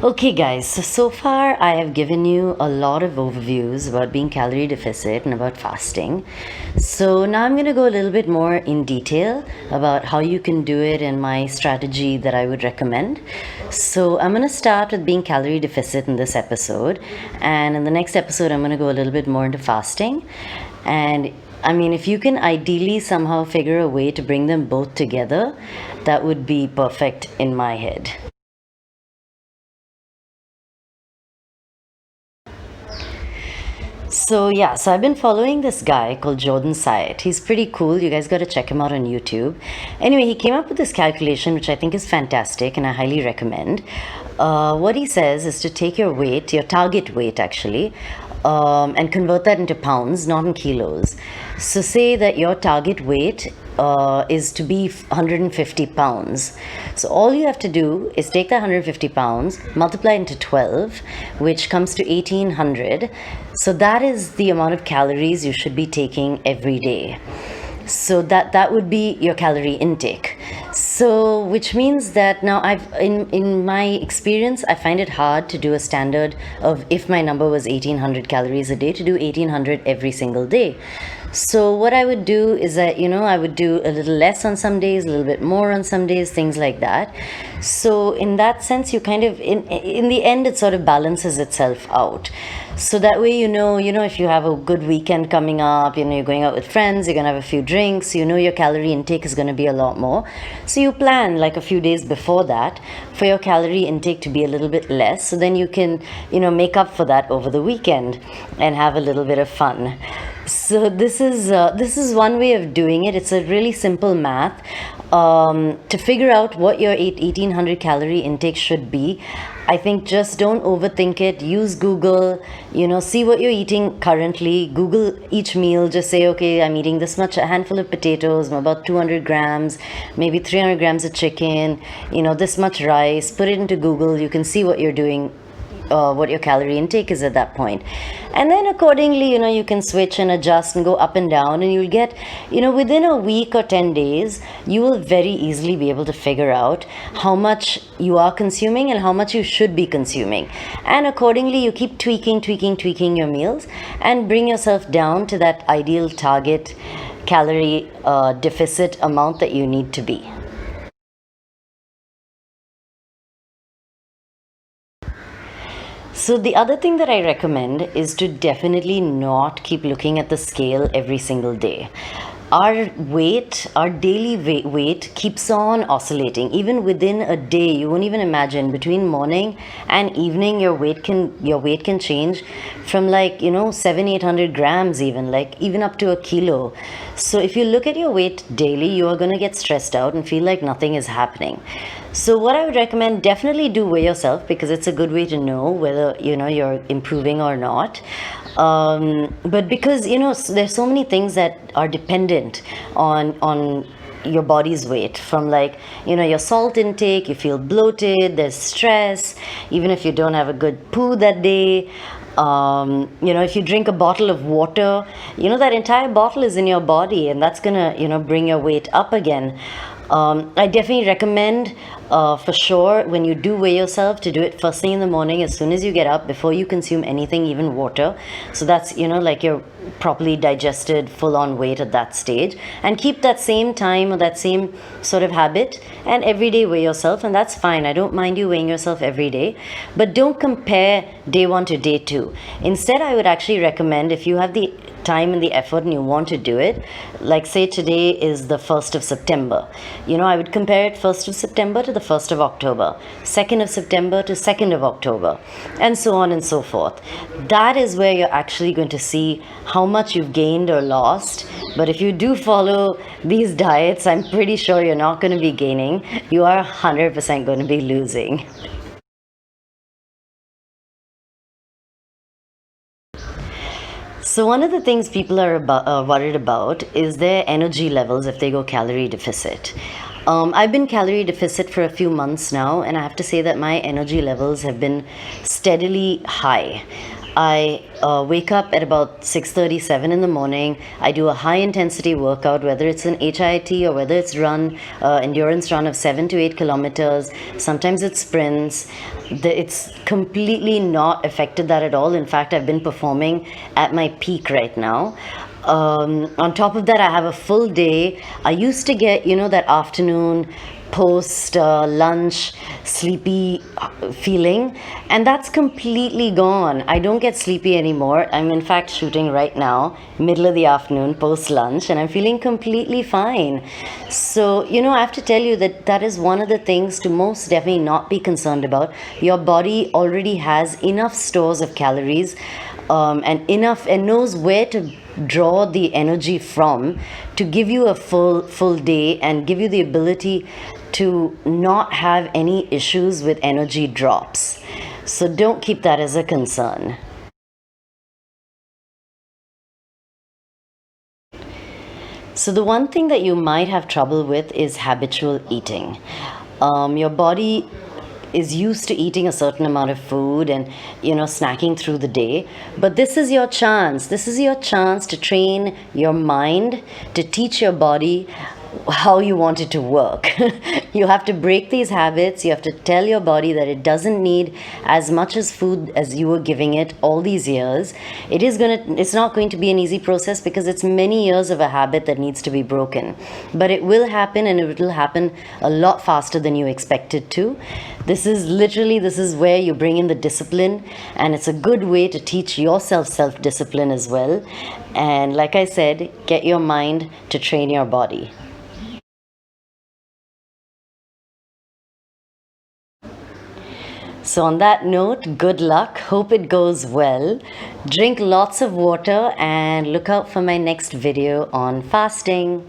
Okay, guys, so far I have given you a lot of overviews about being calorie deficit and about fasting. So now I'm going to go a little bit more in detail about how you can do it and my strategy that I would recommend. So I'm going to start with being calorie deficit in this episode, and in the next episode, I'm going to go a little bit more into fasting. And I mean, if you can ideally somehow figure a way to bring them both together, that would be perfect in my head. So I've been following this guy called Jordan Syatt. He's pretty cool. You guys got to check him out on YouTube. Anyway, he came up with this calculation, which I think is fantastic, and I highly recommend. What he says is to take your weight, your target weight actually, and convert that into pounds, not in kilos. So say that your target weight is to be 150 pounds. So all you have to do is take that 150 pounds, multiply it into 12, which comes to 1800. So that is the amount of calories you should be taking every day. So that would be your calorie intake. So which means that now in my experience, I find it hard to do a standard of, if my number was 1800 calories a day, to do 1800 every single day. So what I would do is that, I would do a little less on some days, a little bit more on some days, things like that. So in that sense, you kind of, in the end, it sort of balances itself out. So that way, if you have a good weekend coming up, you're going out with friends, you're going to have a few drinks, your calorie intake is going to be a lot more. So you plan like a few days before that for your calorie intake to be a little bit less. So then you can, make up for that over the weekend and have a little bit of fun. So this is one way of doing it. It's a really simple math to figure out what your 1800 calorie intake should be. I think just don't overthink it. Use Google, see what you're eating currently. Google each meal. Just say, okay, I'm eating this much, a handful of potatoes, about 200 grams, maybe 300 grams of chicken, this much rice. Put it into Google. You can see what you're doing. What your calorie intake is at that point, and then accordingly you can switch and adjust and go up and down, and you'll get within a week or 10 days you will very easily be able to figure out how much you are consuming and how much you should be consuming, and accordingly you keep tweaking your meals and bring yourself down to that ideal target calorie deficit amount that you need to be. So the other thing that I recommend is to definitely not keep looking at the scale every single day. Our daily weight keeps on oscillating. Even within a day, you won't even imagine, between morning and evening, your weight can change from 700-800 grams, even up to a kilo. So if you look at your weight daily, you are going to get stressed out and feel like nothing is happening. So what I would recommend, definitely do weigh yourself, because it's a good way to know whether you're improving or not. But because there's so many things that are dependent on your body's weight, from your salt intake, you feel bloated, there's stress, even if you don't have a good poo that day. If you drink a bottle of water, that entire bottle is in your body, and that's gonna bring your weight up again. I definitely recommend, for sure, when you do weigh yourself, to do it first thing in the morning, as soon as you get up, before you consume anything, even water. So that's, you're properly digested, full on weight at that stage. And keep that same time or that same sort of habit, and every day weigh yourself, and that's fine. I don't mind you weighing yourself every day. But don't compare day one to day two. Instead, I would actually recommend, if you have the time and the effort and you want to do it, like say today is the 1st of September, I would compare it 1st of September to the 1st of October, 2nd of September to 2nd of October, and so on and so forth. That is where you're actually going to see how much you've gained or lost. But if you do follow these diets, I'm pretty sure you're not going to be gaining. You are 100% going to be losing. So one of the things people are worried about is their energy levels if they go calorie deficit. I've been calorie deficit for a few months now, and I have to say that my energy levels have been steadily high. I wake up at about 6:37 in the morning. I do a high intensity workout, whether it's an HIIT or whether it's endurance run of 7 to 8 kilometers. Sometimes it's sprints. It's completely not affected that at all. In fact, I've been performing at my peak right now. On top of that, I have a full day. I used to get, that afternoon post lunch sleepy feeling, and that's completely gone. I don't get sleepy anymore. I'm in fact shooting right now, middle of the afternoon, post lunch, and I'm feeling completely fine. So, I have to tell you that that is one of the things to most definitely not be concerned about. Your body already has enough stores of calories, and knows where to draw the energy from to give you a full day and give you the ability to not have any issues with energy drops. So don't keep that as a concern. So the one thing that you might have trouble with is habitual eating. Your body is used to eating a certain amount of food and snacking through the day, but this is your chance to train your mind, to teach your body how you want it to work. You have to break these habits. You have to tell your body that it doesn't need as much as food as you were giving it all these years. It's not going to be an easy process because it's many years of a habit that needs to be broken. But it will happen, and it will happen a lot faster than you expected to. This is where you bring in the discipline, and it's a good way to teach yourself self-discipline as well. And like I said, get your mind to train your body. So, on that note, good luck. Hope it goes well. Drink lots of water and look out for my next video on fasting.